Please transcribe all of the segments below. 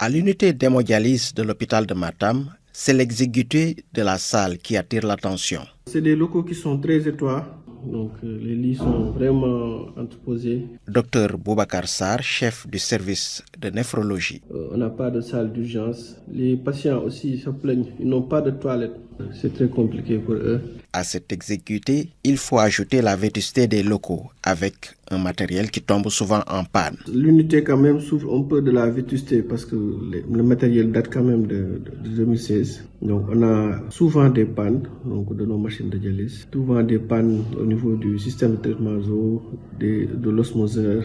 À l'unité d'hémodialyse de l'hôpital de Matam, c'est l'exiguïté de la salle qui attire l'attention. C'est des locaux qui sont très étroits, donc les lits sont vraiment entreposés. Docteur Boubacar Sarr, chef du service de néphrologie. On n'a pas de salle d'urgence. Les patients aussi se plaignent, ils n'ont pas de toilette. C'est très compliqué pour eux. À cette exiguïté, il faut ajouter la vétusté des locaux avec un matériel qui tombe souvent en panne. L'unité quand même souffre un peu de la vétusté parce que le matériel date quand même de 2016. Donc on a souvent des pannes de nos machines de dialyse, souvent des pannes au niveau du système de traitement d'eau, de l'osmoseur,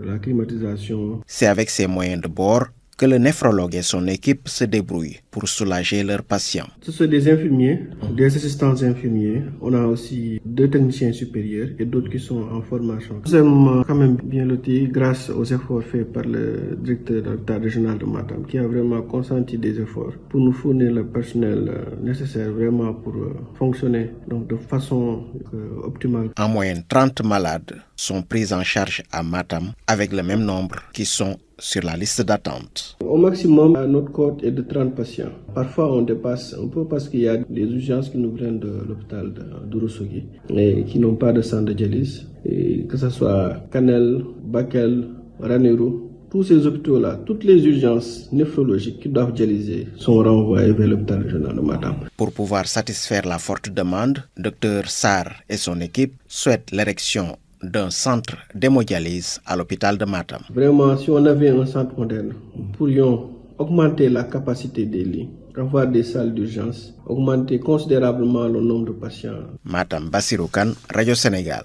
la climatisation. C'est avec ces moyens de bord que le néphrologue et son équipe se débrouillent pour soulager leurs patients. Ce sont des infirmiers, des assistants infirmiers. On a aussi 2 techniciens supérieurs et d'autres qui sont en formation. Nous sommes quand même bien lotis grâce aux efforts faits par le directeur de l'hôpital régional de Matam qui a vraiment consenti des efforts pour nous fournir le personnel nécessaire vraiment pour fonctionner de façon optimale. En moyenne, 30 malades sont pris en charge à Matam avec le même nombre qui sont sur la liste d'attente. Au maximum, notre cohorte est de 30 patients. Parfois, on dépasse un peu parce qu'il y a des urgences qui nous viennent de l'hôpital d'Ourossogui et qui n'ont pas de centre de dialyse. Et que ce soit Kanel, Bakel, Ranérou, tous ces hôpitaux-là, toutes les urgences néphrologiques qui doivent dialyser sont renvoyées vers l'hôpital régional de Matam. Pour pouvoir satisfaire la forte demande, Dr Sarr et son équipe souhaitent l'érection d'un centre d'hémodialyse à l'hôpital de Matam. Vraiment, si on avait un centre moderne, nous pourrions augmenter la capacité des lits, avoir des salles d'urgence, augmenter considérablement le nombre de patients. Matam Bassirou Kane, Radio Sénégal.